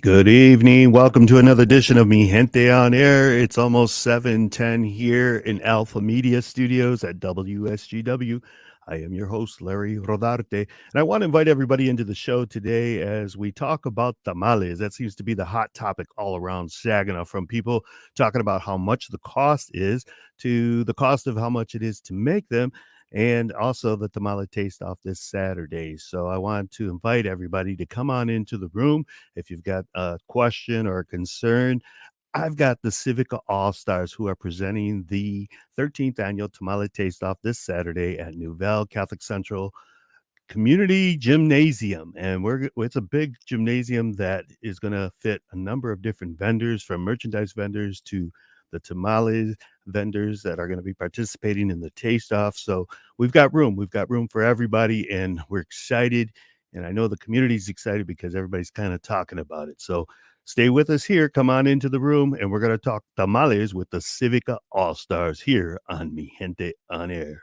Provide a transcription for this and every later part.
Good evening. Welcome to another edition of Mi Gente on Air. It's almost 7:10 here in Alpha Media Studios at WSGW. I am your host, Larry Rodarte, and I want to invite everybody into the show today as we talk about tamales. That seems to be the hot topic all around Saginaw, from people talking about how much the cost is to the cost of how much it is to make them, and also the tamale taste off this Saturday. So I want to invite everybody to come on into the room. If you've got a question or a concern, I've got the Civica All Stars who are presenting the 13th annual Tamale Taste Off this Saturday at Nouvelle Catholic Central Community Gymnasium. And it's a big gymnasium that is going to fit a number of different vendors, from merchandise vendors to the tamales vendors that are going to be participating in the taste off. So we've got room. We've got room for everybody, and we're excited. And I know the community's excited because everybody's kind of talking about it. So stay with us here. Come on into the room, and we're going to talk tamales with the Civica All Stars here on Mi Gente on Air.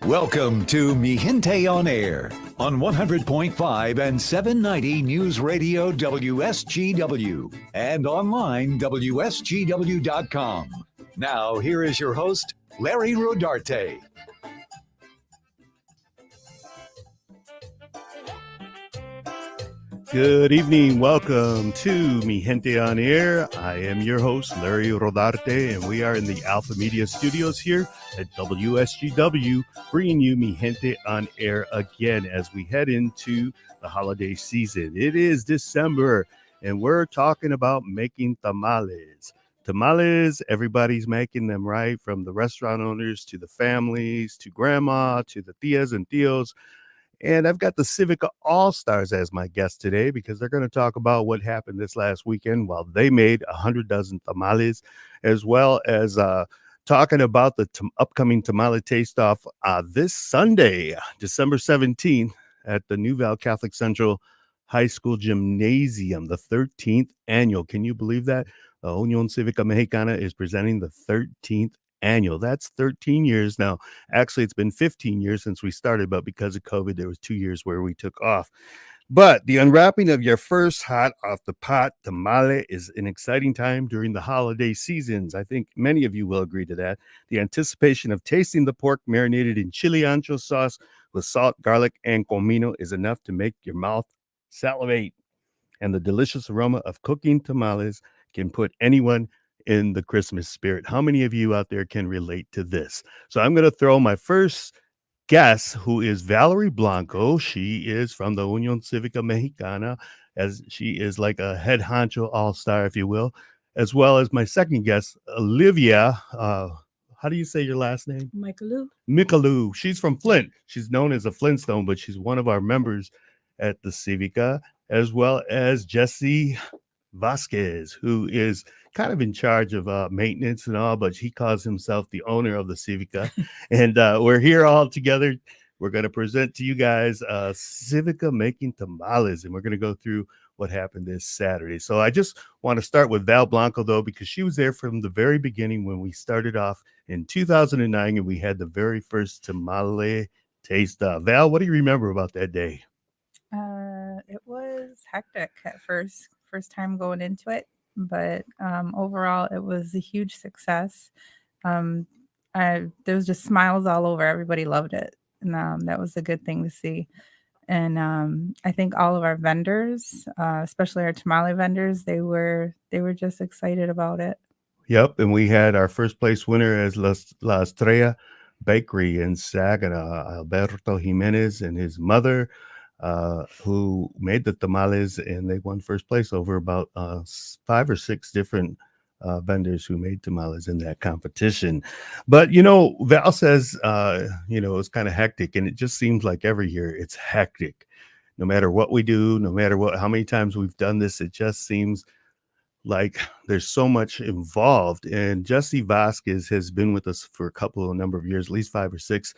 Welcome to Mi Gente on Air on 100.5 and 790 News Radio WSGW and online WSGW.com. Now, here is your host, Larry Rodarte. Good evening. Welcome to Mi Gente on Air. I am your host, Larry Rodarte, and we are in the Alpha Media Studios here at WSGW, bringing you Mi Gente on Air again as we head into the holiday season. It is December, and we're talking about making tamales. Tamales, everybody's making them, right? From the restaurant owners to the families to grandma to the tias and tios. And I've got the Civica All Stars as my guest today because they're going to talk about what happened this last weekend while they made 100 dozen tamales, as well as talking about the upcoming tamale taste off this Sunday, December 17th, at the Nouvelle Catholic Central High School Gymnasium, the 13th annual. Can you believe that? The Unión Cívica Mexicana is presenting the 13th annual. That's 13 years now. Actually, it's been 15 years since we started, but because of COVID, there was 2 years where we took off. But the unwrapping of your first hot off the pot tamale is an exciting time during the holiday seasons. I think many of you will agree to that. The anticipation of tasting the pork marinated in chili ancho sauce with salt, garlic, and comino is enough to make your mouth salivate. And the delicious aroma of cooking tamales can put anyone in the Christmas spirit. How many of you out there can relate to this? So I'm going to throw my first guest, who is Valerie Blanco. She is from the Unión Cívica Mexicana, as she is like a head honcho all-star, if you will, as well as my second guest, Olivia. How do you say your last name? Michalou. Michalou. She's from Flint. She's known as a Flintstone, but she's one of our members at the Civica, as well as Jesse Vasquez, who is kind of in charge of maintenance and all, but he calls himself the owner of the Civica. And we're here all together. We're going to present to you guys Civica making tamales, and we're going to go through what happened this Saturday. So I just want to start with Val Blanco, though, because she was there from the very beginning when we started off in 2009, and we had the very first tamale taste. Val, what do you remember about that day? It was hectic at first time going into it, but overall it was a huge success. There was just smiles all over. Everybody loved it, and that was a good thing to see. And I think all of our vendors, especially our tamale vendors, they were just excited about it. Yep, and we had our first place winner as La Estrella Bakery in Saginaw, Alberto Jimenez and his mother, who made the tamales, and they won first place over about 5 or 6 different vendors who made tamales in that competition. But, Val says, it's kind of hectic, and it just seems like every year it's hectic. No matter what we do, no matter how many times we've done this, it just seems like there's so much involved. And Jesse Vasquez has been with us for a number of years, at least 5 or 6,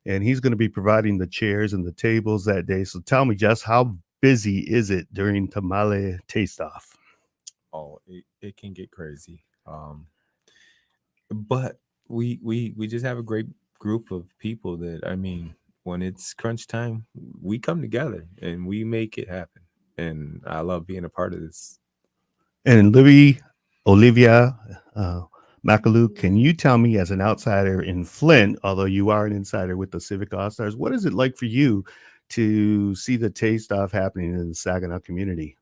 and he's going to be providing the chairs and the tables that day. So tell me, Jess, how busy is it during tamale taste off? Oh, it can get crazy. But we just have a great group of people that, I mean, when it's crunch time, we come together and we make it happen. And I love being a part of this. And Olivia uh, Macalu, can you tell me, as an outsider in Flint, although you are an insider with the Civic All Stars, what is it like for you to see the taste off happening in the Saginaw community?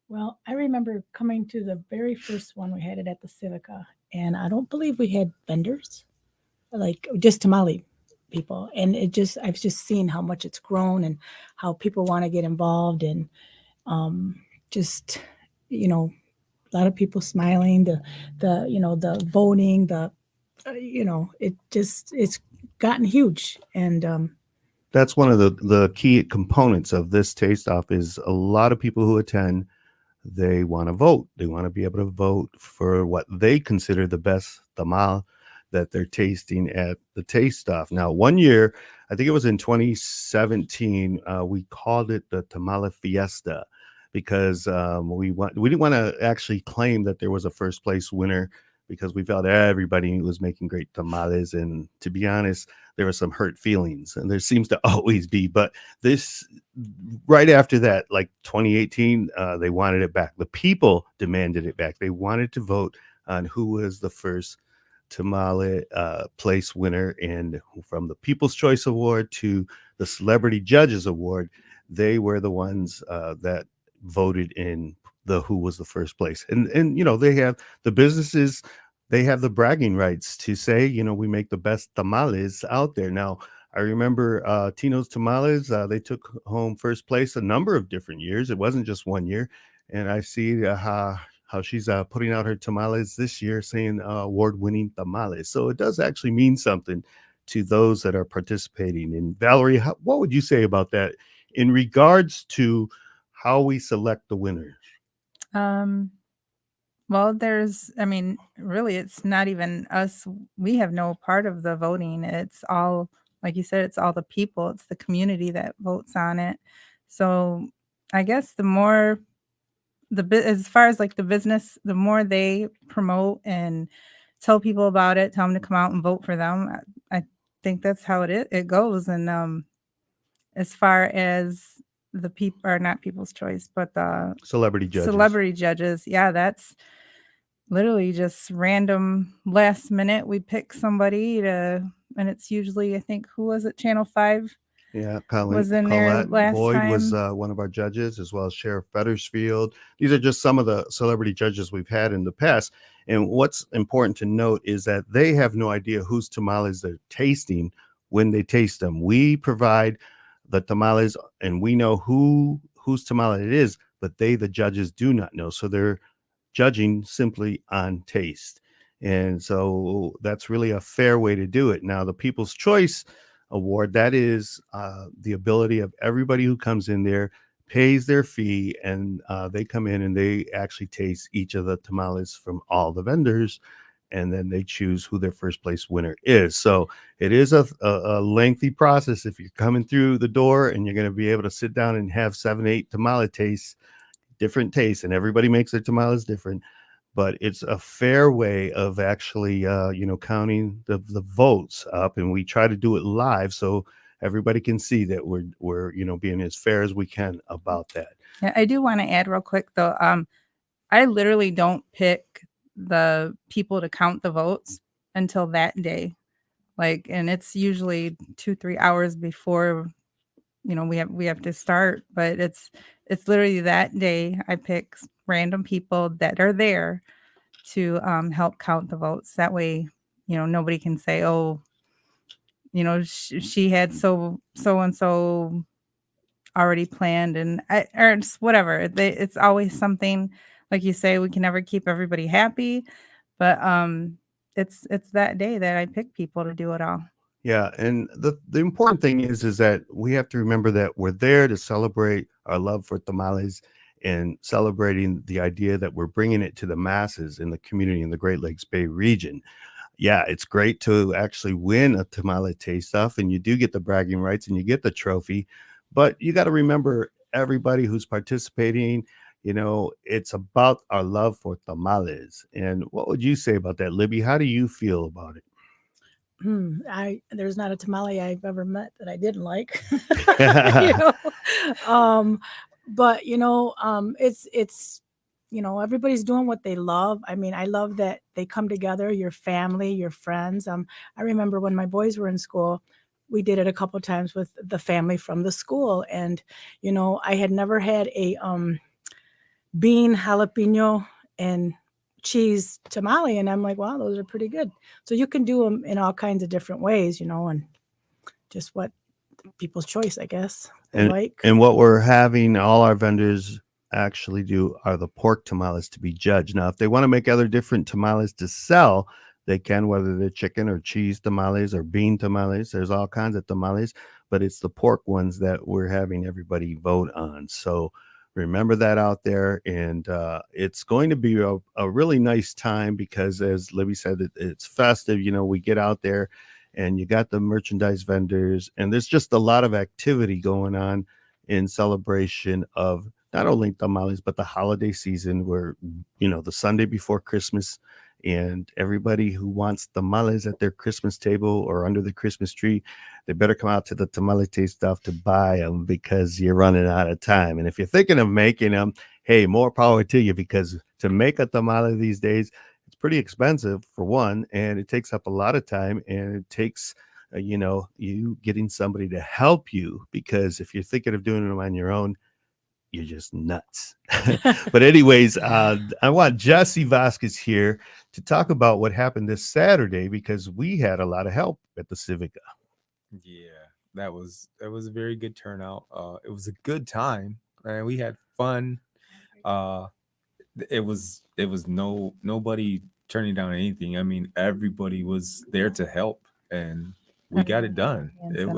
Well, I remember coming to the very first one. We had it at the Civica, and I don't believe we had vendors, like just tamale people. And I've just seen how much it's grown and how people want to get involved, and um, just, you know, a lot of people smiling, the voting, it's gotten huge. And That's one of the key components of this taste off is a lot of people who attend, they want to vote. They want to be able to vote for what they consider the best tamal that they're tasting at the taste off. Now, one year, I think it was in 2017, we called it the Tamale Fiesta because we didn't want to actually claim that there was a first place winner because we felt everybody was making great tamales, and to be honest, there were some hurt feelings, and there seems to always be. But this, right after that, like 2018, they wanted it back. The people demanded it back. They wanted to vote on who was the first tamale place winner, and from the People's Choice Award to the Celebrity Judges Award, they were the ones that voted in the who was the first place. And they have the businesses, they have the bragging rights to say, we make the best tamales out there. Now, I remember Tino's Tamales, they took home first place a number of different years. It wasn't just one year. And I see how she's putting out her tamales this year, saying award-winning tamales. So it does actually mean something to those that are participating. And Valerie, what would you say about that in regards to how we select the winners? Well, really, it's not even us. We have no part of the voting. It's all, like you said, it's all the people. It's the community that votes on it. So I guess as far as like the business, the more they promote and tell people about it, tell them to come out and vote for them. I think that's how it goes. And as far as the people are not People's Choice, but the Celebrity judges. Yeah, that's literally just random last minute. We pick somebody and it's usually, I think, who was it? Channel 5. Yeah, was in there Colette last Boyd time. was one of our judges, as well as Sheriff Bettersfield. These are just some of the celebrity judges we've had in the past. And what's important to note is that they have no idea whose tamales they're tasting when they taste them. We provide the tamales, and we know whose tamale it is, but the judges, do not know. So they're judging simply on taste. And so that's really a fair way to do it. Now, the People's Choice Award, that is the ability of everybody who comes in there, pays their fee, and they come in and they actually taste each of the tamales from all the vendors, and then they choose who their first place winner is. So it is a lengthy process. If you're coming through the door and you're going to be able to sit down and have 7-8 tamale tastes, different tastes, and everybody makes their tamales different, but it's a fair way of actually counting the votes up, and we try to do it live so everybody can see that we're being as fair as we can about that. Yeah, I do want to add real quick though. I literally don't pick the people to count the votes until that day. And it's usually 2-3 hours before we have to start, but it's literally that day. I pick random people that are there to help count the votes. That way, nobody can say, oh, she had so and so already planned, or it's whatever. It's always something, like you say, we can never keep everybody happy, but it's that day that I pick people to do it all. Yeah, and the important thing is that we have to remember that we're there to celebrate our love for tamales and celebrating the idea that we're bringing it to the masses in the community in the Great Lakes Bay region. Yeah, it's great to actually win a tamale taste off, and you do get the bragging rights and you get the trophy, but you got to remember everybody who's participating. It's about our love for tamales. And what would you say about that, Libby? How do you feel about There's not a tamale I've ever met that I didn't like. it? Um, but it's everybody's doing what they love. I mean, I love that they come together, your family, your friends. I remember when my boys were in school, we did it a couple times with the family from the school, and I had never had a bean jalapeno and cheese tamale, and I'm like, wow, those are pretty good. So you can do them in all kinds of different ways, and just what people's choice, I guess, they and like. and what we're having all our vendors actually do are the pork tamales to be judged. Now, if they want to make other different tamales to sell, they can, whether they're chicken or cheese tamales or bean tamales. There's all kinds of tamales, but it's the pork ones that we're having everybody vote on. So remember that out there. And it's going to be a really nice time because, as Libby said, it's festive. We get out there and you got the merchandise vendors, and there's just a lot of activity going on in celebration of not only tamales but the holiday season, where the Sunday before Christmas, and everybody who wants tamales at their Christmas table or under the Christmas tree, they better come out to the tamale taste off to buy them, because you're running out of time. And if you're thinking of making them, hey, more power to you, because to make a tamale these days, it's pretty expensive for one, and it takes up a lot of time, and it takes you getting somebody to help you, because if you're thinking of doing them on your own, you're just nuts. But anyways, I want Jesse Vasquez here to talk about what happened this Saturday, because we had a lot of help at the Civica. Yeah, that was a very good turnout. It was a good time, and we had fun. Uh, it was nobody turning down anything. I mean, everybody was there to help, and we got it done.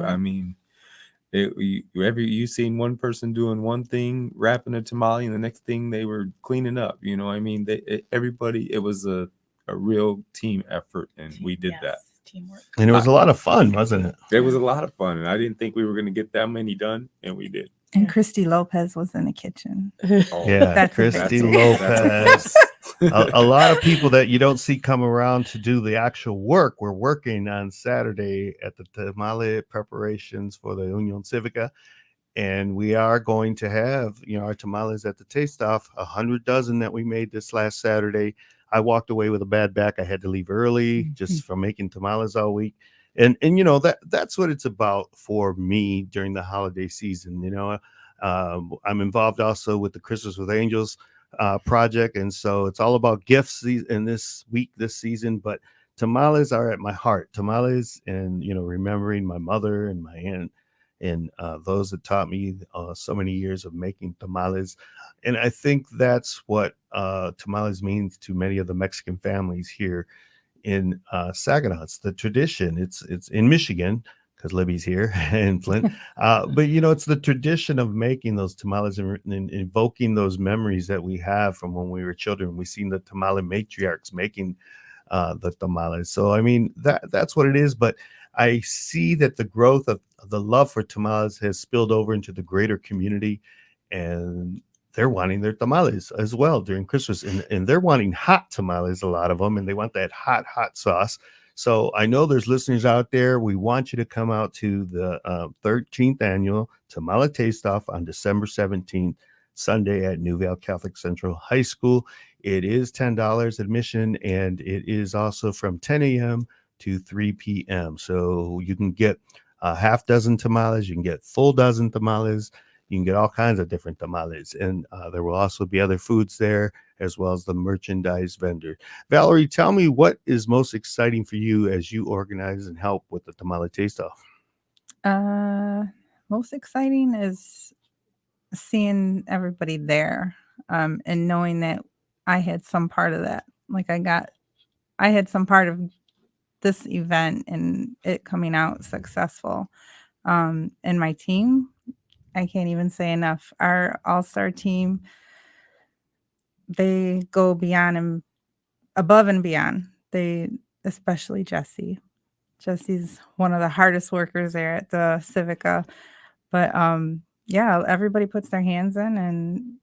I mean, you seen one person doing one thing, wrapping a tamale, and the next thing they were cleaning up. I mean, everybody. It was a real team effort, and we did that. Teamwork. And it was a lot of fun, wasn't it? It was a lot of fun, and I didn't think we were going to get that many done, and we did. And Christy Lopez was in the kitchen. Oh, Yeah, That's Christy a big Lopez. A lot of people that you don't see come around to do the actual work. We're working on Saturday at the tamale preparations for the Union Civica, and we are going to have our tamales at the taste off. 100 dozen that we made this last Saturday. I walked away with a bad back. I had to leave early just from making tamales all week. And that's what it's about for me during the holiday season. I'm involved also with the Christmas with Angels project, and so it's all about gifts in this season. But tamales are at my heart. Tamales, and remembering my mother and my aunt, and those that taught me so many years of making tamales. And I think that's what tamales means to many of the Mexican families here in Saginaw. It's the tradition. It's in Michigan, because Libby's here in Flint. But it's the tradition of making those tamales and evoking those memories that we have from when we were children. We've seen the tamale matriarchs making the tamales. So I mean, that's what it is. But I see that the growth of the love for tamales has spilled over into the greater community, and they're wanting their tamales as well during Christmas, and they're wanting hot tamales, a lot of them, and they want that hot sauce. So I know there's listeners out there. We want you to come out to the 13th annual Tamale Taste Off on December 17th, Sunday at New Vale Catholic Central High School. It is $10 admission, and it is also from 10 a.m. to 3 p.m. So you can get a half dozen tamales, you can get full dozen tamales, you can get all kinds of different tamales, and there will also be other foods there, as well as the merchandise vendor. Valerie, tell me, what is most exciting for you as you organize and help with the Tamale Taste Off? Most exciting is seeing everybody there, and knowing that I had some part of that. Like I had some part of this event and it coming out successful. And my team, I can't even say enough. Our all-star team, they go beyond and above and beyond. Especially Jesse. Jesse's one of the hardest workers there at the Civica, but yeah, everybody puts their hands in, and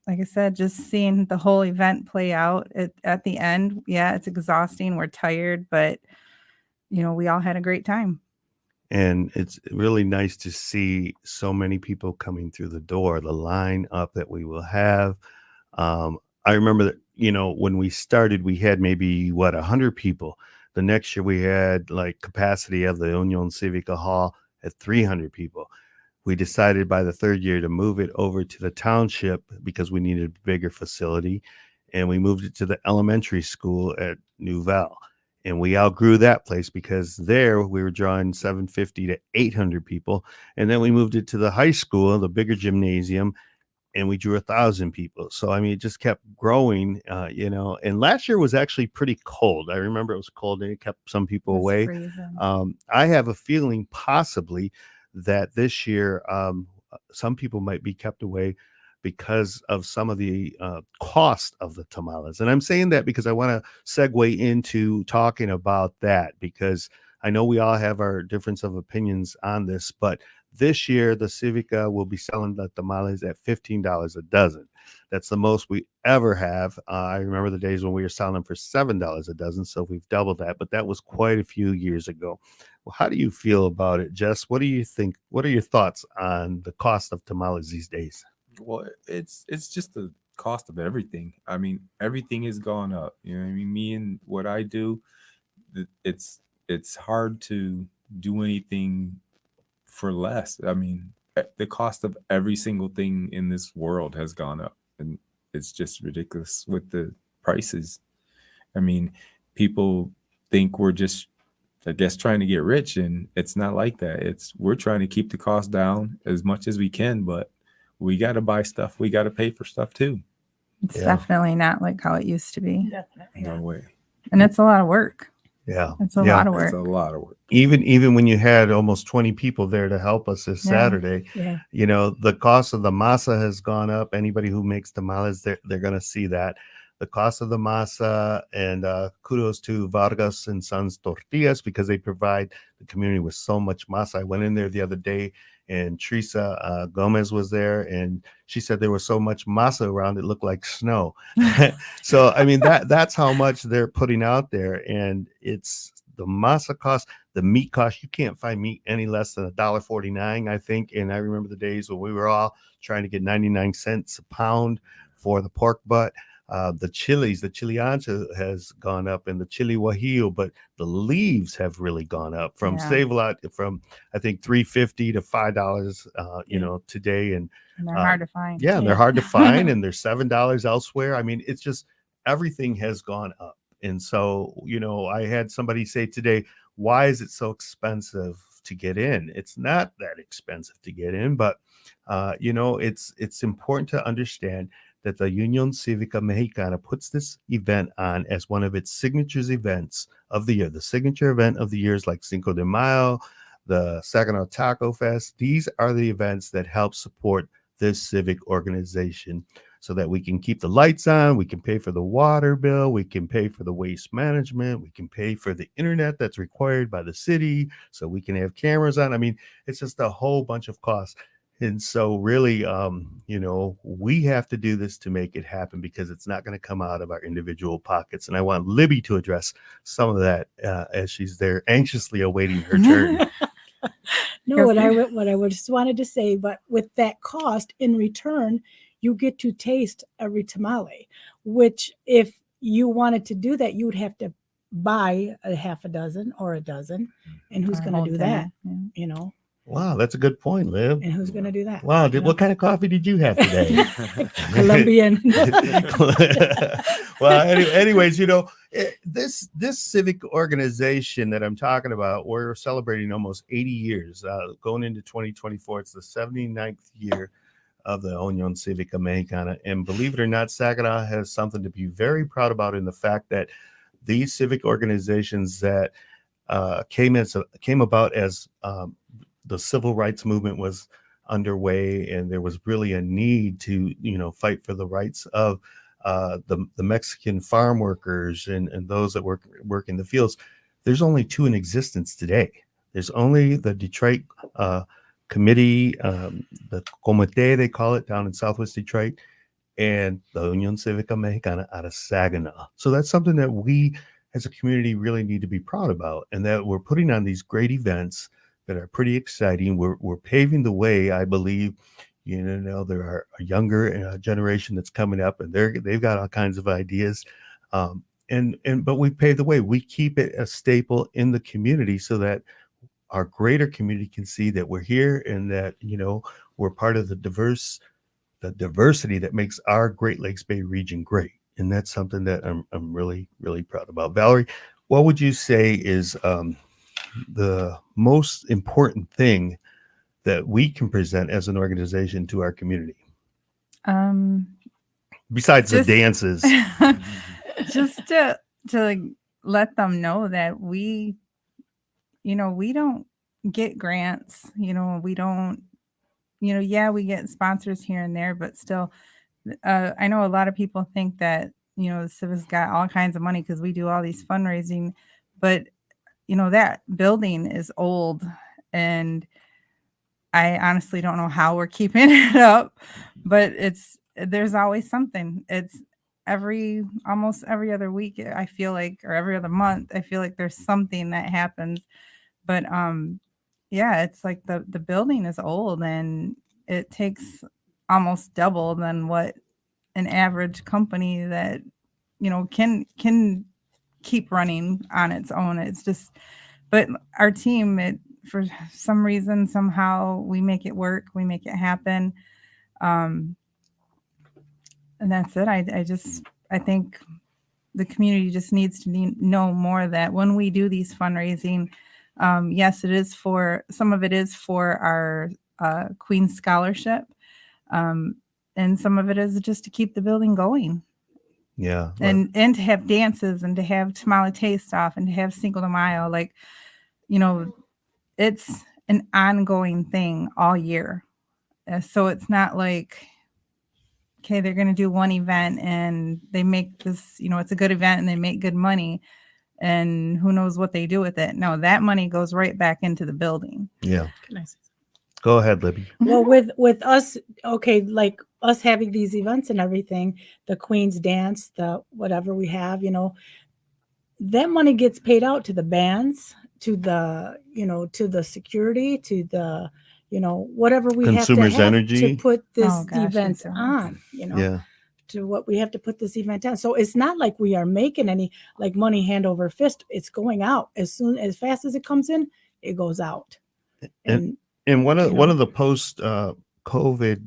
like I said, just seeing the whole event play out at the end, yeah, it's exhausting. We're tired, but we all had a great time. And it's really nice to see so many people coming through the door, the line up that we will have. I remember that, when we started, we had maybe 100 people. The next year we had like capacity of the Union Civica Hall at 300 people. We decided by the third year to move it over to the township because we needed a bigger facility. And we moved it to the elementary school at Nouvelle. And we outgrew that place because there we were drawing 750 to 800 people. And then we moved it to the high school, the bigger gymnasium, and we drew 1,000 people. So, I mean, it just kept growing, and last year was actually pretty cold. I remember it was cold and it kept some people It was away. freezing. I have a feeling possibly that this year some people might be kept away because of some of the cost of the tamales. And I'm saying that because I want to segue into talking about that, because I know we all have our difference of opinions on this, but this year the Civica will be selling the tamales at $15 a dozen. That's the most we ever have. I remember the days when we were selling them for $7 a dozen, so we've doubled that, but that was quite a few years ago. Well, how do you feel about it, Jess? What do you think? What are your thoughts on the cost of tamales these days? Well, it's just the cost of everything. I mean, everything has gone up. I mean, me and what I do, it's hard to do anything for less. I mean, the cost of every single thing in this world has gone up, and it's just ridiculous with the prices. I mean, people think we're just, I guess, trying to get rich, and it's not like that. We're trying to keep the cost down as much as we can, but we got to buy stuff. We got to pay for stuff too. It's definitely not like how it used to be. Definitely. No way. And it's a lot of work. Yeah. It's a lot of It's work. a lot of work. Even when you had almost 20 people there to help us this Saturday, Yeah. the cost of the masa has gone up. Anybody who makes tamales, they're going to see that. The cost of the masa, and kudos to Vargas and Sons Tortillas because they provide the community with so much masa. I went in there the other day, and Teresa Gomez was there, and she said there was so much masa around it looked like snow. So I mean that's how much they're putting out there, and it's the masa cost, the meat cost. You can't find meat any less than $1.49, I think. And I remember the days when we were all trying to get 99 cents a pound for the pork butt. The chilies, the chili ancho has gone up, and the chili guajillo, but the leaves have really gone up from Save-A-Lot from I think $3.50 to $5, today, and they're hard to find. Yeah, they're hard to find, and they're $7 elsewhere. I mean, it's just everything has gone up, and so I had somebody say today, "Why is it so expensive to get in?" It's not that expensive to get in, but it's important to understand that the Unión Cívica Mexicana puts this event on as one of its signature events of the year. The signature event of the year is like Cinco de Mayo, the Saginaw Taco Fest. These are the events that help support this civic organization so that we can keep the lights on, we can pay for the water bill, we can pay for the waste management, we can pay for the internet that's required by the city, so we can have cameras on. I mean, it's just a whole bunch of costs. And so really, we have to do this to make it happen because it's not going to come out of our individual pockets. And I want Libby to address some of that as she's there anxiously awaiting her turn. No, what I would just wanted to say, but with that cost in return, you get to taste every tamale, which if you wanted to do that, you would have to buy a half a dozen or a dozen. And who's going to do that? Wow, that's a good point, Liv. And who's going to do that? Wow, what kind of coffee did you have today? Colombian. Well, anyways, this civic organization that I'm talking about, we're celebrating almost 80 years. Going into 2024, it's the 79th year of the Unión Cívica Mexicana. And believe it or not, Saginaw has something to be very proud about in the fact that these civic organizations that came about as the civil rights movement was underway, and there was really a need to, fight for the rights of the Mexican farm workers and those that work in the fields. There's only two in existence today. There's only the Detroit committee, the Comité, they call it down in Southwest Detroit, and the Unión Cívica Mexicana out of Saginaw. So that's something that we as a community really need to be proud about, and that we're putting on these great events that are pretty exciting. We're paving the way, I believe. You know, there are a younger generation that's coming up, and they've got all kinds of ideas. But we pave the way. We keep it a staple in the community so that our greater community can see that we're here and that, you know, we're part of the diversity that makes our Great Lakes Bay region great. And that's something that I'm really, really proud about. Valerie, what would you say is the most important thing that we can present as an organization to our community? Besides the dances. Just to like let them know that we don't get grants, we don't, yeah, we get sponsors here and there, but still, I know a lot of people think that, the Civic's got all kinds of money because we do all these fundraising, but that building is old, and I honestly don't know how we're keeping it up, but there's always something. It's almost every other week, I feel like, or every other month, I feel like there's something that happens. But yeah, it's like the building is old, and it takes almost double than what an average company that can keep running on its own. It's just, but our team, for some reason, somehow we make it work, we make it happen, and that's it. I think the community just needs to know more that when we do these fundraising, yes, some of it is for our Queen's Scholarship, and some of it is just to keep the building going. Yeah. And to have dances, and to have tamale taste off, and to have Cinco de Mayo, like, it's an ongoing thing all year. So it's not like, okay, they're going to do one event and they make this, it's a good event and they make good money, and who knows what they do with it. No, that money goes right back into the building. Yeah. Go ahead, Libby. Well, with us, okay, like us having these events and everything, the Queen's Dance, the whatever we have, that money gets paid out to the bands, to the, to the security, to the, whatever we Consumers have energy to put this event on, Yeah. to what we have to put this event on. So it's not like we are making any like money hand over fist. It's going out as fast as it comes in, it goes out. And one of the post COVID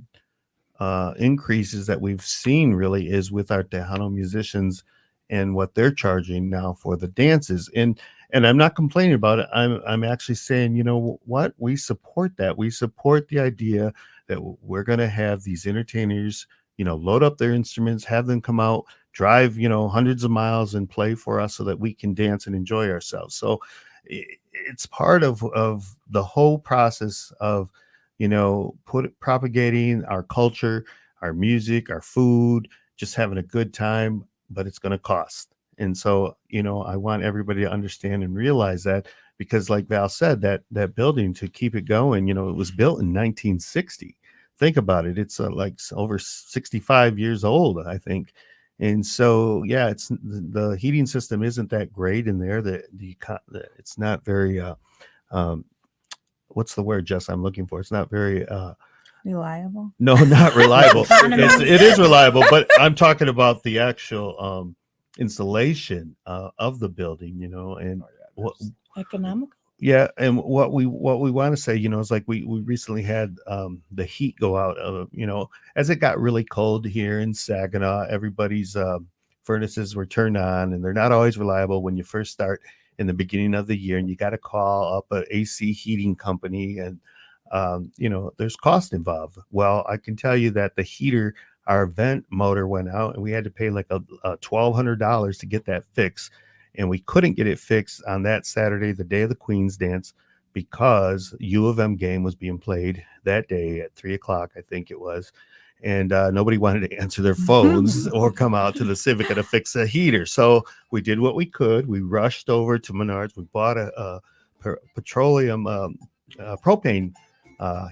increases that we've seen really is with our Tejano musicians and what they're charging now for the dances. And I'm not complaining about it. I'm actually saying, you know what? We support that. We support the idea that we're going to have these entertainers, load up their instruments, have them come out, drive, hundreds of miles and play for us so that we can dance and enjoy ourselves. So it's part of the whole process of, propagating our culture, our music, our food, just having a good time, but it's going to cost. And so, I want everybody to understand and realize that, because like Val said, that building, to keep it going, it was built in 1960. Think about it. It's like over 65 years old, I think. And so, yeah, it's the heating system isn't that great in there. It's not very, what's the word, Jess, I'm looking for? It's not very reliable. No, not reliable. It is reliable, but I'm talking about the actual installation of the building, and economical. Yeah, and what we want to say, is like we recently had the heat go out of, as it got really cold here in Saginaw, everybody's furnaces were turned on, and they're not always reliable when you first start in the beginning of the year, and you got to call up an AC heating company, and there's cost involved. Well, I can tell you that the heater, our vent motor went out, and we had to pay like a $1,200 to get that fixed. And we couldn't get it fixed on that Saturday, the day of the Queen's Dance, because U of M game was being played that day at 3:00, I think it was. And nobody wanted to answer their phones or come out to the Civica to fix a heater. So we did what we could. We rushed over to Menards. We bought a petroleum propane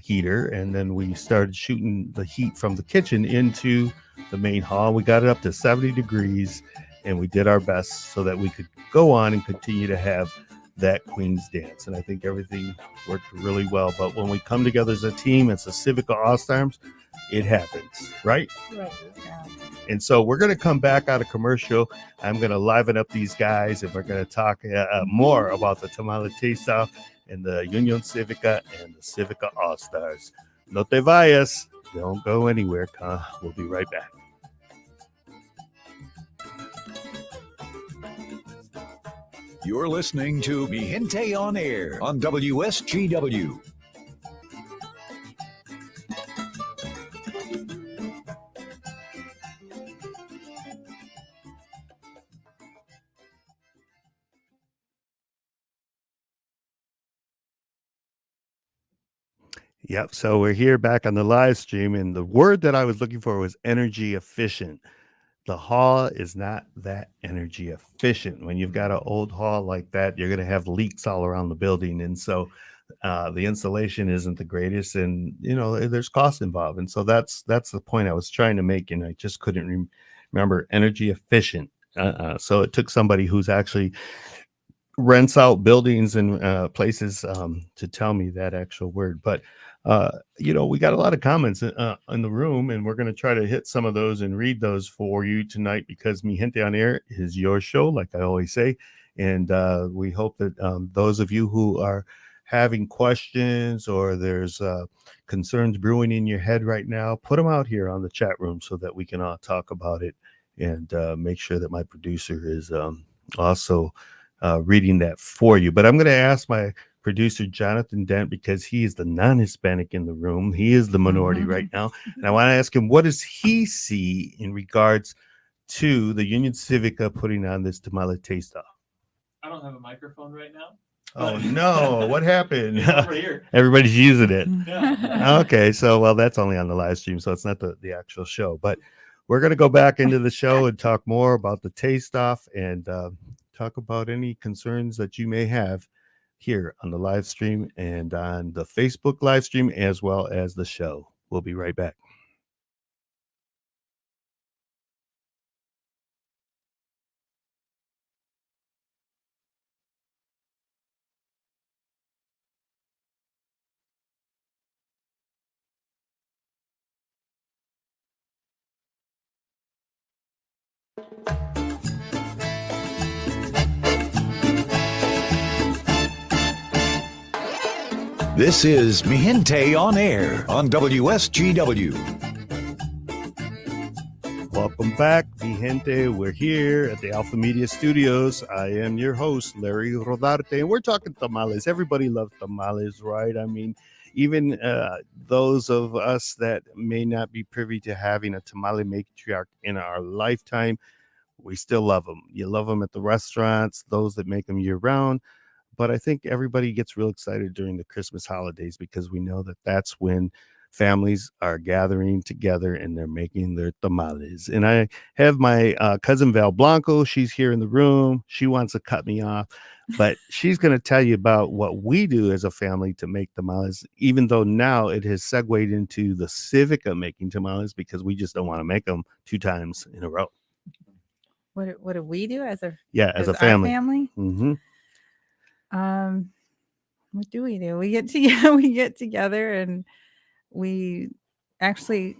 heater, and then we started shooting the heat from the kitchen into the main hall. We got it up to 70 degrees, and we did our best so that we could go on and continue to have that Queen's Dance. And I think everything worked really well. But when we come together as a team, it's a Civica All-Stars, it happens, right? Right. Yeah. And so we're going to come back out of commercial. I'm going to liven up these guys, and we're going to talk more about the Tamale Taste-Off and the Union Civica and the Civica All-Stars. No te vayas. Don't go anywhere. We'll be right back. You're listening to Mi Gente on Air on WSGW. Yep. So we're here back on the live stream, and the word that I was looking for was energy efficient. The hall is not that energy efficient. When you've got an old hall like that, you're going to have leaks all around the building. And so the insulation isn't the greatest, and, there's cost involved. And so that's the point I was trying to make, and I just couldn't remember energy efficient. So it took somebody who's actually rents out buildings and places to tell me that actual word. But we got a lot of comments in the room, and we're going to try to hit some of those and read those for you tonight, because Mi Gente on Air is your show, like I always say. And we hope that those of you who are having questions, or there's concerns brewing in your head right now, put them out here on the chat room so that we can all talk about it, and make sure that my producer is also reading that for you. But I'm going to ask my producer, Jonathan Dent, because he is the non-Hispanic in the room. He is the minority right now. And I want to ask him, what does he see in regards to the Union Civica putting on this Tamale Taste-Off? I don't have a microphone right now. Oh, no. What happened? It's over here. Everybody's using it. Yeah. Okay. So, well, that's only on the live stream, so it's not the actual show. But we're going to go back into the show and talk more about the Taste-Off, and talk about any concerns that you may have here on the live stream and on the Facebook live stream, as well as the show. We'll be right back. This is Mi Gente on Air on WSGW. Welcome back, Mi Gente. We're here at the Alpha Media Studios. I am your host, Larry Rodarte, and we're talking tamales. Everybody loves tamales, right? I mean, even those of us that may not be privy to having a tamale matriarch in our lifetime, we still love them. You love them at the restaurants, those that make them year-round. But I think everybody gets real excited during the Christmas holidays, because we know that that's when families are gathering together and they're making their tamales. And I have my cousin Val Blanco. She's here in the room. She wants to cut me off, but she's going to tell you about what we do as a family to make tamales, even though now it has segued into the Civica making tamales, because we just don't want to make them 2 times in a row. What do we do as a As a our family? family? Mm-hmm. What do? We get together, and we actually,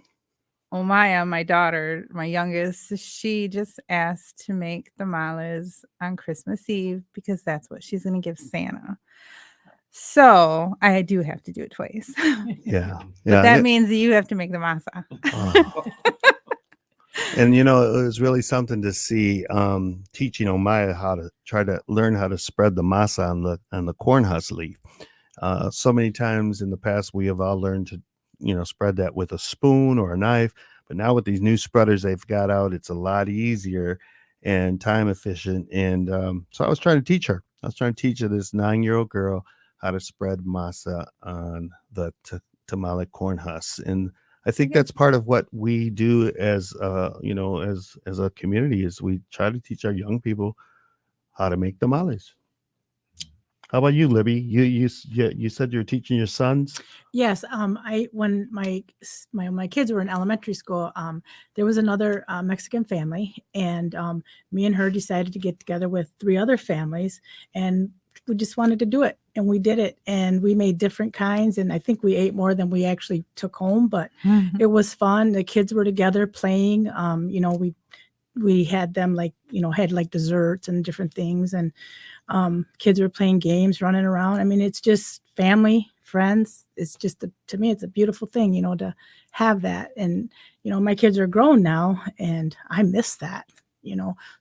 Omaya, my daughter, my youngest, she just asked to make tamales on Christmas Eve, because that's what she's going to give Santa. So I do have to do it twice. Yeah. But that means that you have to make the masa. Oh. And it was really something to see, teaching Omaya how to try to learn how to spread the masa on the corn husk leaf. So many times in the past, we have all learned to, spread that with a spoon or a knife. But now with these new spreaders they've got out, it's a lot easier and time efficient. And so I was trying to teach her. I was trying to teach her, this 9-year-old girl, how to spread masa on the tamale corn husks. And I think that's part of what we do as as a community, is we try to teach our young people how to make tamales. How about you, Libby? You said you're teaching your sons. Yes. When my kids were in elementary school, there was another Mexican family, and me and her decided to get together with 3 other families, and we just wanted to do it, and we did it, and we made different kinds, and I think we ate more than we actually took home, but it was fun. The kids were together playing. We had them had like desserts and different things, and kids were playing games, running around. I mean, it's just family, friends. It's just to me, it's a beautiful thing, to have that. And my kids are grown now, and I miss that.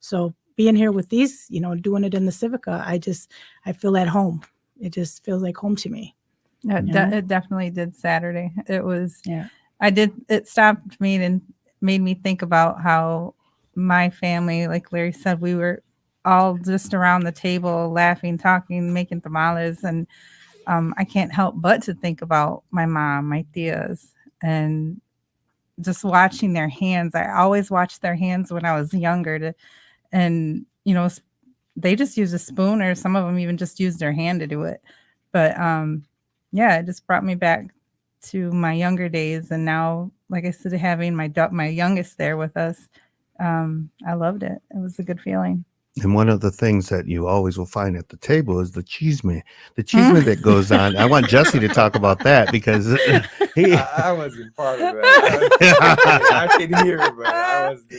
So being here with these, doing it in the Civica, I feel at home. It just feels like home to me. It definitely did Saturday. It was, Yeah. It stopped me and made me think about how my family, like Larry said, we were all just around the table, laughing, talking, making tamales. And I can't help but to think about my mom, my tias, and just watching their hands. I always watched their hands when I was younger they just use a spoon, or some of them even just use their hand to do it. But it just brought me back to my younger days. And now, like I said, having my youngest there with us, I loved it. It was a good feeling. And one of the things that you always will find at the table is the chisme that goes on. I want Jesse to talk about that because I wasn't part of that. I could hear it, but I wasn't.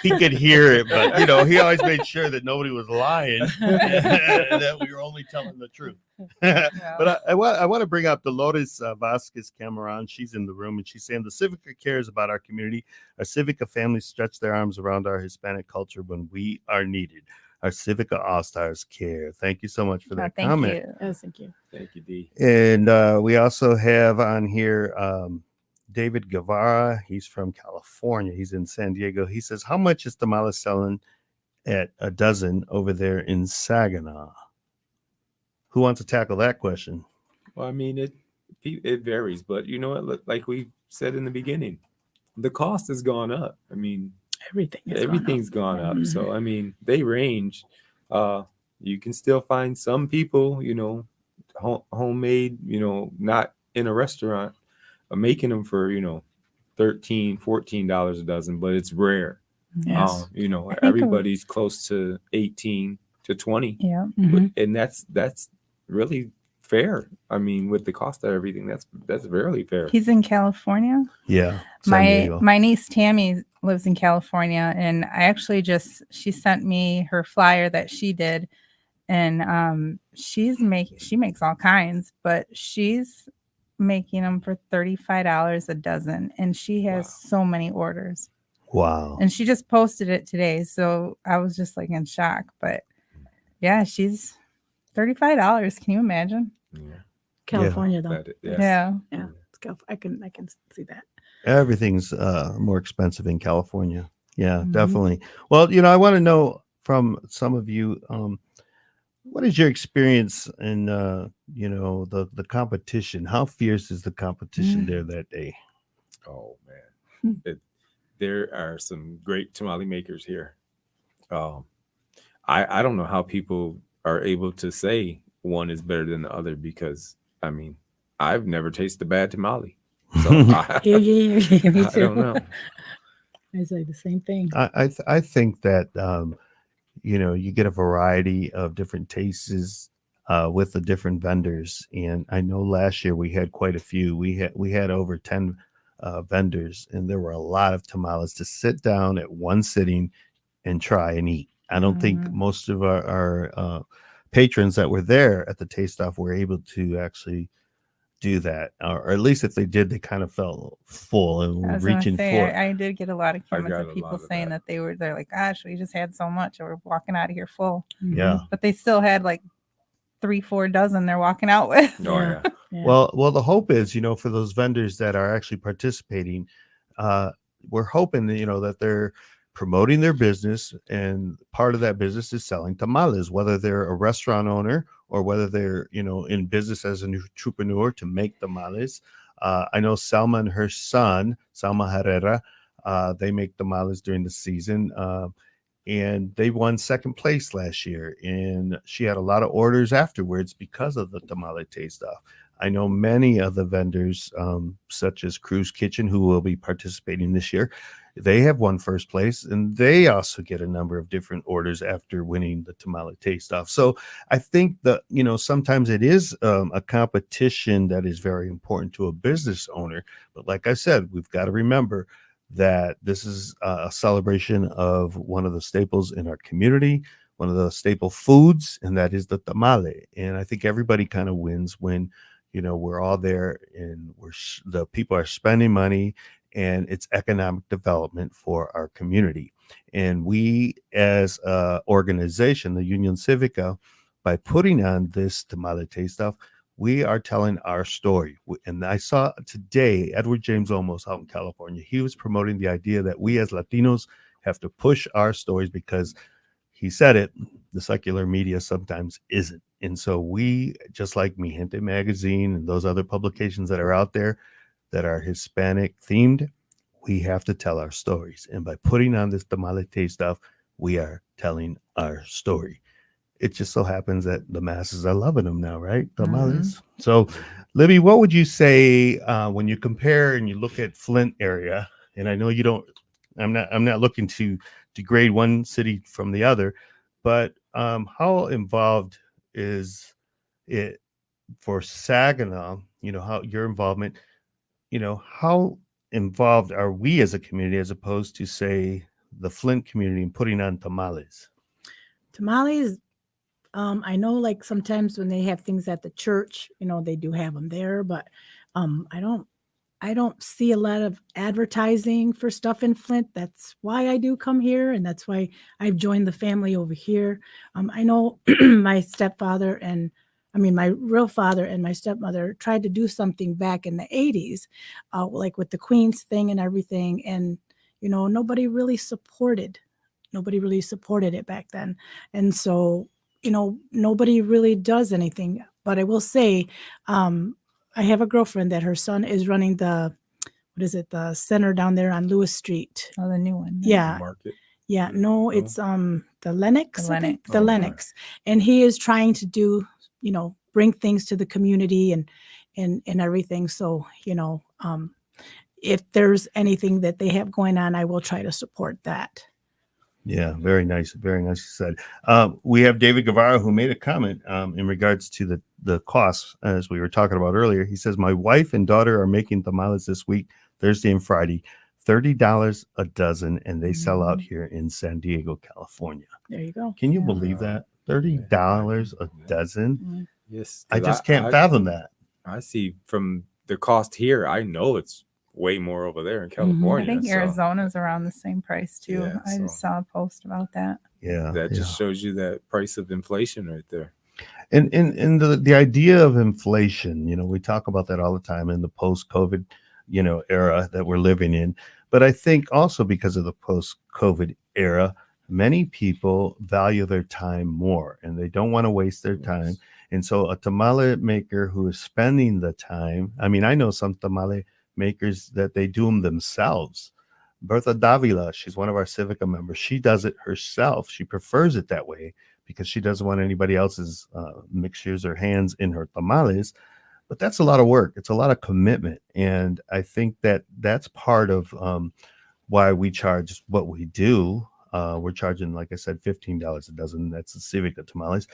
He could hear it, but he always made sure that nobody was lying, and that we were only telling the truth. But I want to bring up Dolores Vasquez Cameron. She's in the room, and she's saying the Civica cares about our community. Our Civica families stretch their arms around our Hispanic culture when we are needed. Our Civica All-Stars care. Thank you so much for that comment. You. Yes, thank you. Thank you, Dee. And we also have on here David Guevara. He's from California. He's in San Diego. He says, how much is tamales selling at a dozen over there in Saginaw? Who wants to tackle that question? Well, I mean, it varies, but you know what? Like we said in the beginning, the cost has gone up. I mean, everything's gone up. So I mean, they range. You can still find some people, homemade, not in a restaurant, making them for $13-14 a dozen, but it's rare. Yes. Everybody's close to 18 to 20. Yeah. And that's really fair. I mean, with the cost of everything, that's really fair. He's in California. Yeah. My niece Tammy lives in California, and I actually she sent me her flyer that she did, and she makes all kinds, but she's making them for $35 a dozen, and she has so many orders. Wow. And she just posted it today, so I was just like in shock. But yeah, she's $35. Can you imagine? Yeah. California, though. Yeah. I can see that. Everything's more expensive in California. Yeah, definitely. Well, I want to know from some of you, what is your experience in, the competition? How fierce is the competition there that day? Oh, man. There are some great tamale makers here. I don't know how people are able to say one is better than the other, because, I mean, I've never tasted a bad tamale. So Me too. I don't know. I say the same thing. I think that, you get a variety of different tastes with the different vendors. And I know last year we had quite a few. We had over 10 vendors, and there were a lot of tamales to sit down at one sitting and try and eat. I don't think most of our patrons that were there at the taste off were able to actually do that, or at least if they did, they kind of felt full and were reaching for. I did get a lot of comments of people saying that they're like, gosh, we just had so much, or we're walking out of here full. Yeah, but they still had like 3-4 dozen they're walking out with. Oh yeah. Yeah. Well, the hope is, for those vendors that are actually participating, we're hoping that, that they're promoting their business, and part of that business is selling tamales, whether they're a restaurant owner or whether they're, in business as an entrepreneur to make tamales. I know Selma and her son, Selma Herrera, they make tamales during the season. and they won second place last year. And she had a lot of orders afterwards because of the tamale taste off. I know many of the vendors, such as Cruz Kitchen, who will be participating this year. They have won first place, and they also get a number of different orders after winning the tamale taste off. So I think that, sometimes it is a competition that is very important to a business owner. But like I said, we've got to remember that this is a celebration of one of the staples in our community, one of the staple foods, and that is the tamale. And I think everybody kind of wins when, we're all there and the people are spending money, and it's economic development for our community. And we, as a organization, the Union Civica, by putting on this tamale taste off, we are telling our story. And I saw today Edward James Olmos out in California. He was promoting the idea that we as Latinos have to push our stories, because he said it, the secular media sometimes isn't. And so we, just like Mi Gente magazine and those other publications that are out there that are Hispanic themed, we have to tell our stories. And by putting on this tamale taste stuff, we are telling our story. It just so happens that the masses are loving them now, right? Tamales. So, Libby, what would you say when you compare and you look at Flint area? And I know you don't. I'm not looking to degrade one city from the other, but how involved is it for Saginaw? How your involvement. How involved are we as a community as opposed to, say, the Flint community in putting on tamales? Tamales, I know like sometimes when they have things at the church, they do have them there, but I don't see a lot of advertising for stuff in Flint. That's why I do come here, and that's why I've joined the family over here. I know my stepfather and my real father and my stepmother tried to do something back in the 80s, like with the Queens thing and everything. And, nobody really supported it back then. And so, nobody really does anything. But I will say, I have a girlfriend that her son is running the center down there on Lewis Street. Oh, the new one. Yeah. Market. Yeah. No, it's the Lennox. The I think. Lennox. The Oh, Lennox. And he is trying to do, bring things to the community and everything. So, if there's anything that they have going on, I will try to support that. Yeah, very nice. Very nicely said. We have David Guevara, who made a comment in regards to the costs, as we were talking about earlier. He says, my wife and daughter are making tamales this week, Thursday and Friday, $30 a dozen, and they sell out here in San Diego, California. There you go. Can you Yeah. believe that? $30 a dozen? Yes. I 'cause just can't fathom that. I see from the cost here, I know it's way more over there in I California. think so Arizona's around the same price too. Yeah, I just saw a post about that. Yeah. that just shows you that price of inflation right there. And the idea of inflation, we talk about that all the time in the post-COVID, era that we're living in. But I think also because of the post-COVID era, many people value their time more and they don't want to waste their time. And so a tamale maker who is spending the time, I know some tamale makers that they do them themselves. Bertha Davila, she's one of our Civica members. She does it herself. She prefers it that way because she doesn't want anybody else's mixtures or hands in her tamales. But that's a lot of work. It's a lot of commitment. And I think that that's part of why we charge what we do. We're charging, like I said, $15 a dozen. That's the Civica tamales.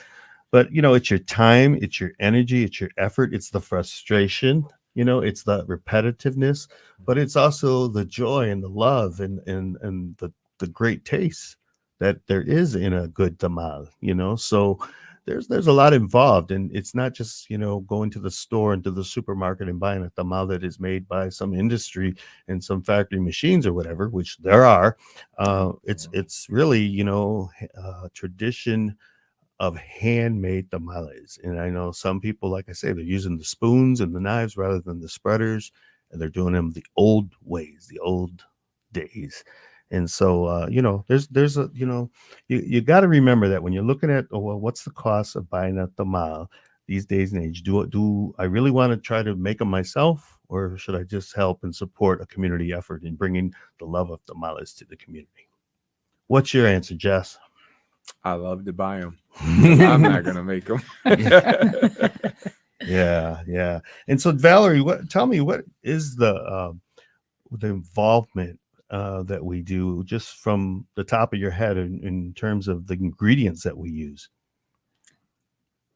But, it's your time, it's your energy, it's your effort, it's the frustration, it's the repetitiveness, but it's also the joy and the love and the great taste that there is in a good tamal, So there's a lot involved, and it's not just, going to the store and to the supermarket and buying a tamal that is made by some industry and some factory machines or whatever, which there are. It's really, tradition of handmade tamales. And I know some people, like I say, they're using the spoons and the knives rather than the spreaders, and they're doing them the old ways, the old days. And so, there's a, you got to remember that when you're looking at, what's the cost of buying a tamal these days and age? Do I really want to try to make them myself, or should I just help and support a community effort in bringing the love of tamales to the community? What's your answer, Jess? I love to buy them. I'm not gonna make them. Yeah. And so, Valerie, tell me, what is the involvement that we do, just from the top of your head, in terms of the ingredients that we use?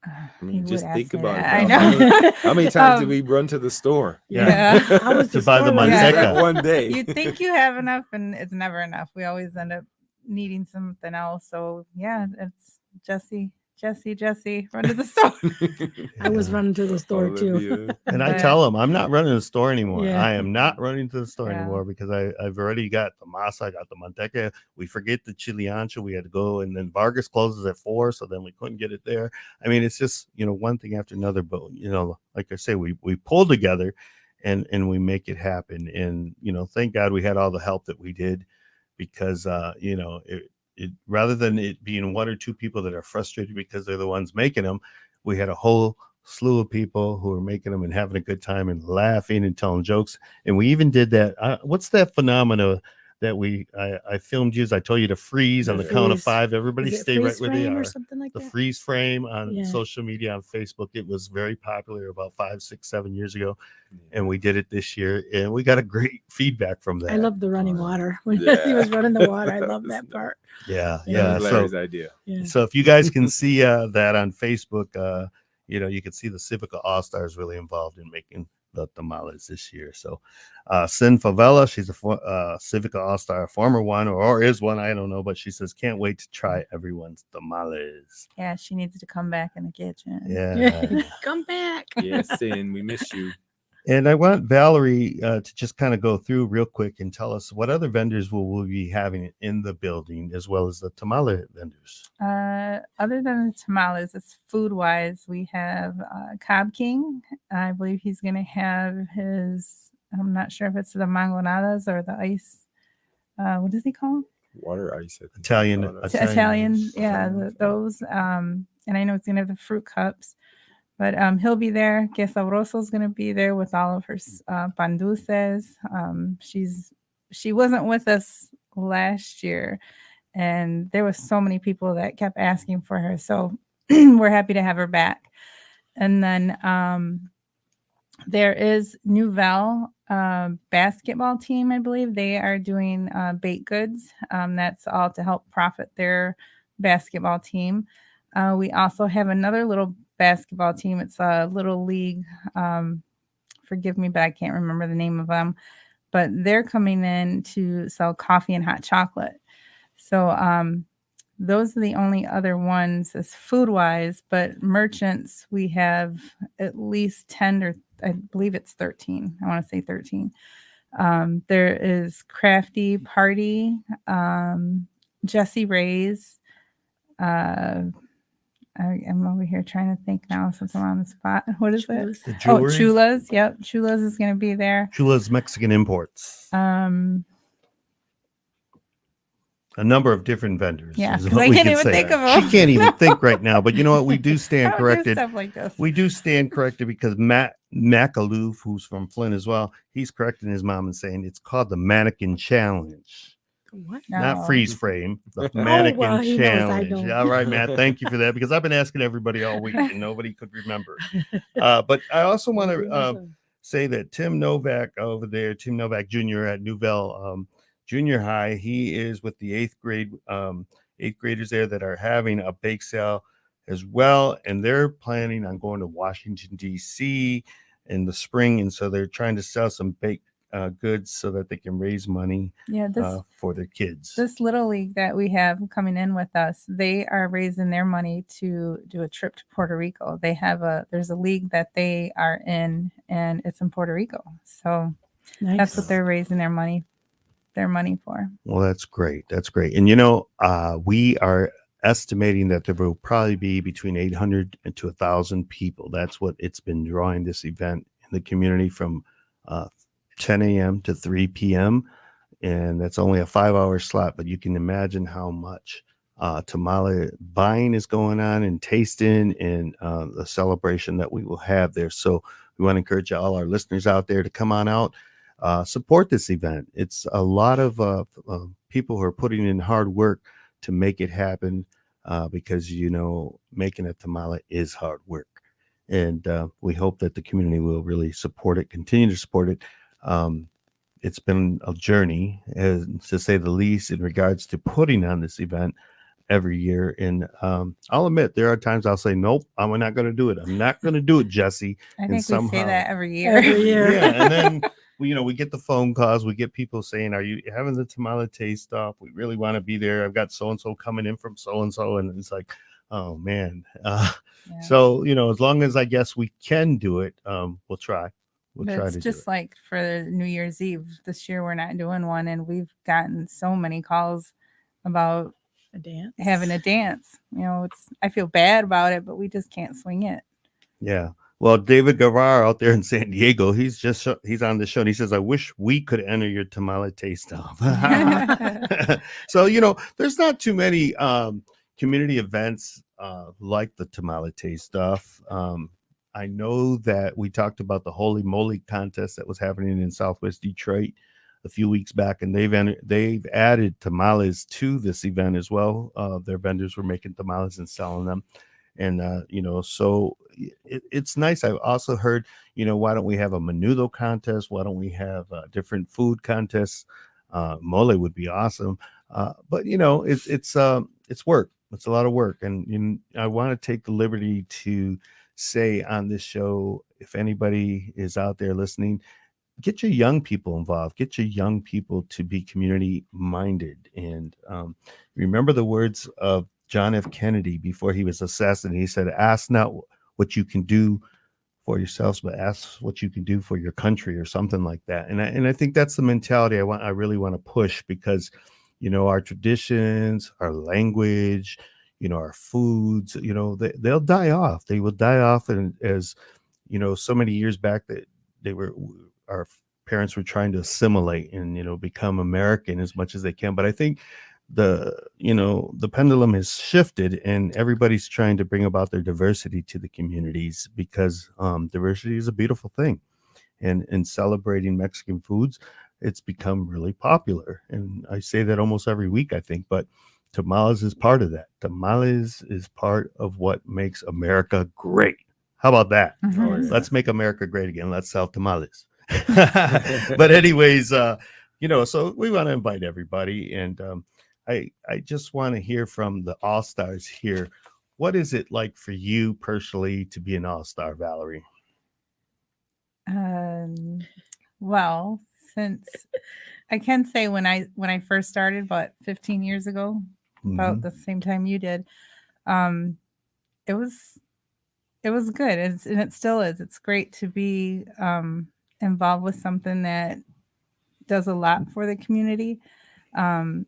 I He mean, would just ask think me about it. that. I Val. know. How many times did we run to the store? Yeah. How was To the buy the store like? manteca. That one day. You think you have enough, and it's never enough. We always end up needing something else. So yeah, it's Jesse, run to the store. I was running to the store too. Olivia. And I But- tell them I'm not running to the store anymore. Yeah. I am not running to the store Yeah. anymore, because I've already got the masa, I got the manteca. We forget the chili ancho. We had to go, and then Vargas closes at 4, so then we couldn't get it there. I mean, it's just, one thing after another. But like I say, we pull together, and we make it happen. And thank God we had all the help that we did, because it rather than it being one or two people that are frustrated because they're the ones making them, we had a whole slew of people who are making them and having a good time and laughing and telling jokes. And we even did that. What's that phenomena that I filmed you? I told you to freeze on the count of freeze. 5. Everybody Is it stay right freeze where they frame are. or something like The that? freeze frame on Yeah. social media, on Facebook. It was very popular about 5, 6, 7 years ago. And we did it this year, and we got a great feedback from that. I love the running water. When Yeah. he was running the water, I love that part. Yeah. That Yeah. was So Larry's idea. Yeah. So if you guys can see that on Facebook, you can see the Civica All-Stars really involved in making the tamales this year. So Sin Favela, she's a Civica All-Star, former one, or is one, I don't know, but she says, can't wait to try everyone's tamales. Yeah, she needs to come back in the kitchen. Yeah. Come back. Yes, Sin, we miss you. And I want Valerie to just kind of go through real quick and tell us what other vendors will we be having in the building, as well as the tamale vendors. Other than the tamales, it's food wise. We have Cobb King. I believe he's going to have his, I'm not sure if it's the mangonadas or the ice. What does he call them? Water ice. I think. Italian. Italian. Yeah, those. And I know it's going to have the fruit cups. But he'll be there. Que Sabroso's going to be there with all of her pan dulces. She wasn't with us last year, and there was so many people that kept asking for her. So we're happy to have her back. And then there is Nouvelle basketball team, I believe. They are doing baked goods. That's all to help profit their basketball team. We also have another little basketball team. It's a little league. Forgive me, but I can't remember the name of them. But they're coming in to sell coffee and hot chocolate. So those are the only other ones as food wise. But merchants, we have at least 10, or I believe it's 13. I want to say 13. There is Crafty Party, Jesse Ray's. I'm over here trying to think now since I'm on the spot. What is it? The Oh, jewelry. Chula's. Yep, Chula's is going to be there. Chula's Mexican Imports. A number of different vendors. Yeah, is 'cause what I we can't can even say. think of 'em. She can't even think right now. But you know what? We do stand I don't do corrected. stuff like this. We do stand corrected because Matt McAloof, who's from Flint as well, he's correcting his mom and saying it's called the Mannequin Challenge, What? not No. freeze frame. The Mannequin well, he knows I Challenge. don't. All right, Matt. Thank you for that, because I've been asking everybody all week and nobody could remember. But I also want to say that Tim Novak over there, Tim Novak Jr. at Nouvelle Junior High, he is with the eighth graders there that are having a bake sale as well, and they're planning on going to Washington D.C. in the spring, and so they're trying to sell some baked goods so that they can raise money Yeah, for their kids. this little league that we have coming in with us, they are raising their money to do a trip to Puerto Rico. There's a league that they are in, and it's in Puerto Rico. So Nice. that's what they're raising their money for. Well, that's great. That's great. And we are estimating that there will probably be between 800 and to 1,000 people. That's what it's been drawing, this event in the community, from 10 a.m. to 3 p.m. And that's only a 5-hour slot, but you can imagine how much tamale buying is going on, and tasting, and the celebration that we will have there. So we want to encourage all our listeners out there to come on out. support this event. It's a lot of people who are putting in hard work to make it happen, because making a tamale is hard work, and we hope that the community will really support it, continue to support it. It's been a journey, to say the least, in regards to putting on this event every year. And I'll admit, there are times I'll say, nope, I'm not going to do it. I'm not going to do it, Jesse. I And think we say that every year. Every year. Yeah. And then, we get the phone calls. We get people saying, are you having the tamale taste off? We really want to be there. I've got so-and-so coming in from so-and-so. And it's like, oh, man. Yeah. So, as long as I guess we can do it, we'll try. We'll But try it's to just do it. like for New Year's Eve this year, we're not doing one, and we've gotten so many calls about A dance. having a dance. I feel bad about it, but we just can't swing it. Yeah. Well, David Guevara out there in San Diego, he's on the show, and he says, I wish we could enter your tamale taste off. So, there's not too many community events like the tamale taste stuff. I know that we talked about the Holy Moly contest that was happening in Southwest Detroit a few weeks back, and they've added tamales to this event as well. Their vendors were making tamales and selling them. And, so it's nice. I've also heard, why don't we have a menudo contest? Why don't we have different food contests? Mole would be awesome. But, it's work. It's a lot of work. And I want to take the liberty to say on this show, if anybody is out there listening, get your young people involved, get your young people to be community minded. And remember the words of John F. Kennedy before he was assassinated. He said, ask not what you can do for yourselves, but ask what you can do for your country, or something like that. And I think that's the mentality I really want to push, because, our traditions, our language, our foods, they'll die off. They will die off. And as, so many years back that our parents were trying to assimilate and, become American as much as they can. But I think the pendulum has shifted, and everybody's trying to bring about their diversity to the communities, because diversity is a beautiful thing. And in celebrating Mexican foods, it's become really popular. And I say that almost every week, I think, but tamales is part of that. Tamales is part of what makes America great. How about that? Mhm. Oh, yeah. Let's make America great again. Let's sell tamales. But anyways, so we want to invite everybody. And I just want to hear from the all-stars here. What is it like for you personally to be an all-star, Valerie? Well, since I can say when I first started about 15 years ago, about the same time you did, it was good. And it still is. It's great to be involved with something that does a lot for the community. And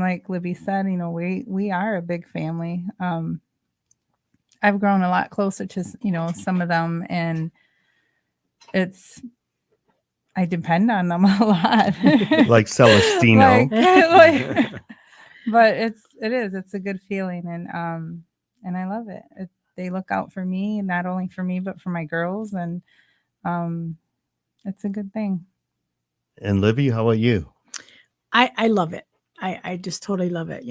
like Libby said, we are a big family. I've grown a lot closer to some of them, and I depend on them a lot. Like Celestino. But it's a good feeling, and I love it. They look out for me, and not only for me but for my girls, and it's a good thing. And Libby, how about you? I love it. I just totally love it.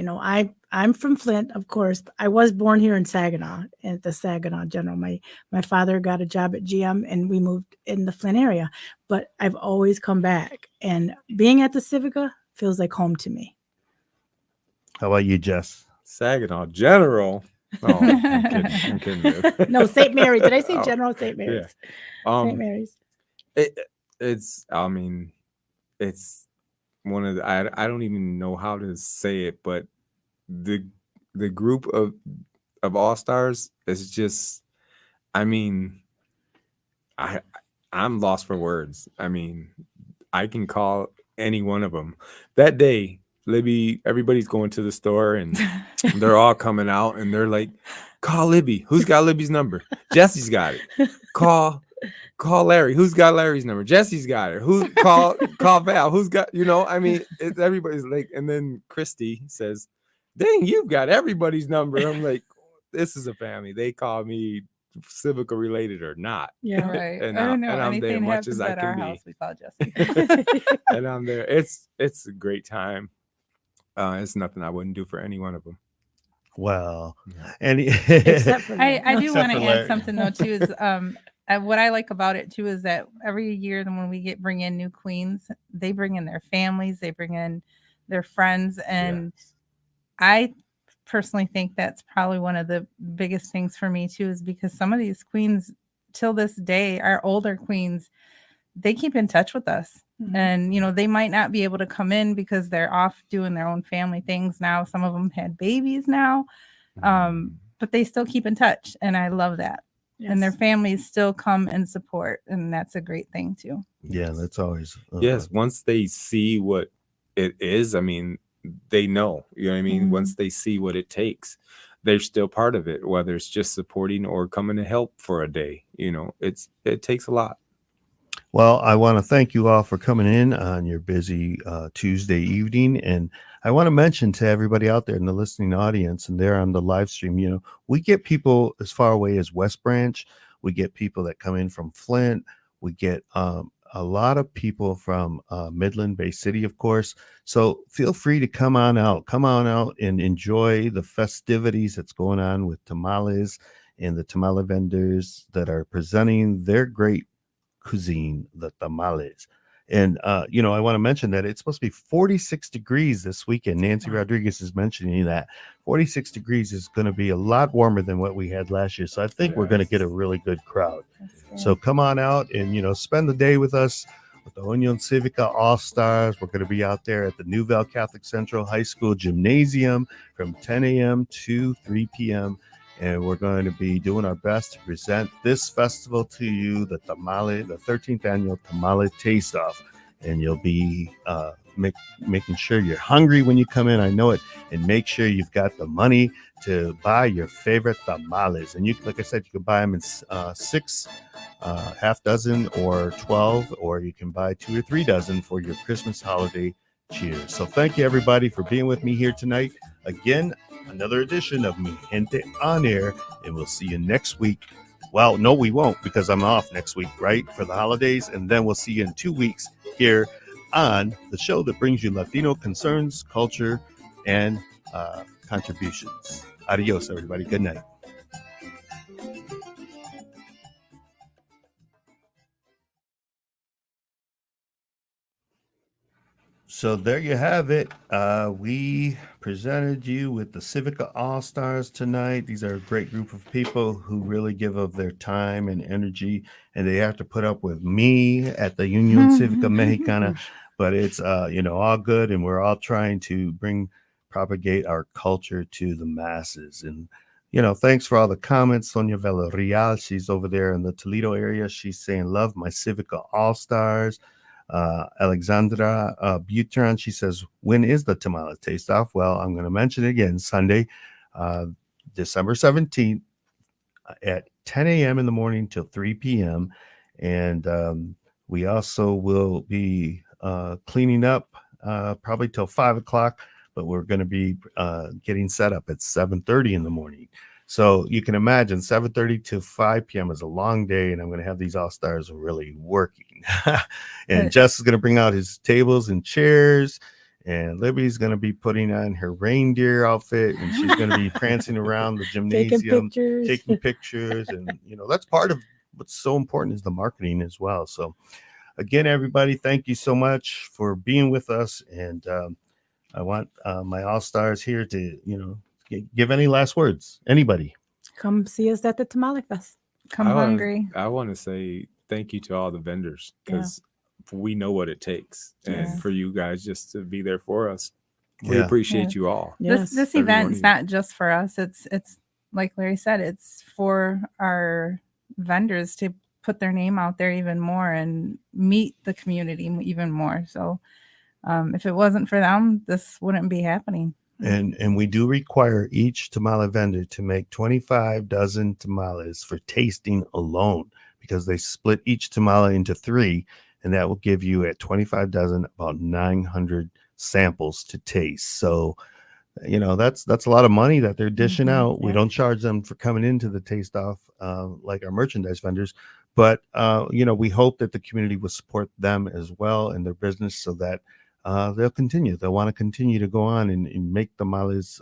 I'm from Flint, of course. But I was born here in Saginaw, at the Saginaw General. My father got a job at GM, and we moved in the Flint area. But I've always come back, and being at the Civica feels like home to me. How about you, Jess? Saginaw General. Oh, I'm kidding. No, St. Mary's. Did I say Oh, General? St. Mary's. St. Mary's. It's one of the, I don't even know how to say it, but the group of all stars is just, I'm lost for words. I can call any one of them. That day, Libby, everybody's going to the store, and they're all coming out, and they're like, call Libby. Who's got Libby's number? Jesse's got it. Call Larry. Who's got Larry's number? Jesse's got it. Who call Val? Who's got, it's everybody's like, and then Christy says, dang, you've got everybody's number. I'm like, this is a family. They call me Civica related or not. Yeah. Right. And I don't and know. I'm there Anything much as happens I at our can house, be. we call Jesse. And I'm there. It's a great time. It's nothing I wouldn't do for any one of them. Well, Yeah. and Except for I Larry. do Except want to for add Larry. something though too is what I like about it too is that every year when we bring in new queens, they bring in their families, they bring in their friends, and Yes. I personally think that's probably one of the biggest things for me too, is because some of these queens till this day, our older queens, they keep in touch with us. Mhm. And they might not be able to come in because they're off doing their own family things now. Some of them had babies now, but they still keep in touch, and I love that. And their Yes. families still come and support, and that's a great thing too. yeah, that's always Yes, once they see what it is, I mean, they know, you know what I mean? Mhm. Once they see what it takes, they're still part of it, whether it's just supporting or coming to help for a day. It takes a lot. Well, I want to thank you all for coming in on your busy Tuesday evening. And I want to mention to everybody out there in the listening audience and there on the live stream, we get people as far away as West Branch. We get people that come in from Flint. We get a lot of people from Midland, Bay City, of course. So feel free to come on out. Come on out and enjoy the festivities that's going on with tamales and the tamale vendors that are presenting their great cuisine, the tamales. And I want to mention that it's supposed to be 46 degrees this weekend. Nancy Rodriguez is mentioning that 46 degrees is going to be a lot warmer than what we had last year. So I think we're going to get a really good crowd. So come on out and spend the day with us with the Union Civica All Stars. We're going to be out there at the Nouvelle Catholic Central High School Gymnasium from 10 a.m. to 3 p.m. And we're going to be doing our best to present this festival to you, the 13th annual Tamale Taste Off. And you'll be making sure you're hungry when you come in. I know it. And make sure you've got the money to buy your favorite tamales. And like I said, you can buy them in 6, half dozen, or 12, or you can buy 2 or 3 dozen for your Christmas holiday cheers. So thank you, everybody, for being with me here tonight. Again, another edition of Mi Gente on Air, and we'll see you next week. Well, no, we won't, because I'm off next week, right, for the holidays, and then we'll see you in 2 weeks here on the show that brings you Latino concerns, culture, and contributions. Adios, everybody. Good night. So there you have it. We presented you with the Civica All-Stars tonight. These are a great group of people who really give of their time and energy, and they have to put up with me at the Union Civica Mexicana. But it's all good, and we're all trying to propagate our culture to the masses. And thanks for all the comments. Sonia Villarreal, she's over there in the Toledo area. She's saying, love my Civica All-Stars. Alexandra Butron, she says, when is the tamale taste off? Well, I'm going to mention it again, Sunday, December 17th at 10 a.m. in the morning till 3 p.m. And we also will be cleaning up probably till 5 o'clock, but we're going to be getting set up at 7:30 in the morning. So you can imagine 7:30 to 5 p.m. is a long day, and I'm going to have these all-stars really working. And Jess is going to bring out his tables and chairs, and Libby's going to be putting on her reindeer outfit, and she's going to be prancing around the gymnasium, taking pictures. And, that's part of what's so important is the marketing as well. So again, everybody, thank you so much for being with us. And I want my all-stars here to, give any last words. Anybody? Come see us at the Tamale Fest. Come hungry. I want to say thank you to all the vendors, because we know what it takes, and for you guys just to be there for us. We appreciate you all. This event is not just for us. It's like Larry said, it's for our vendors to put their name out there even more and meet the community even more. So if it wasn't for them, this wouldn't be happening. And we do require each tamale vendor to make 25 dozen tamales for tasting alone, because they split each tamale into 3, and that will give you at 25 dozen about 900 samples to taste. So you know, that's a lot of money that they're dishing out. We yeah. don't charge them for coming into the taste off like our merchandise vendors, but you know, we hope that the community will support them as well in their business so that they'll continue. They'll want to continue to go on and make tamales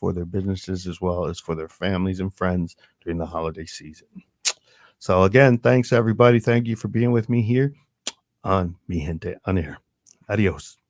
for their businesses as well as for their families and friends during the holiday season. So again, thanks everybody. Thank you for being with me here on Mi Gente on Air. Adios.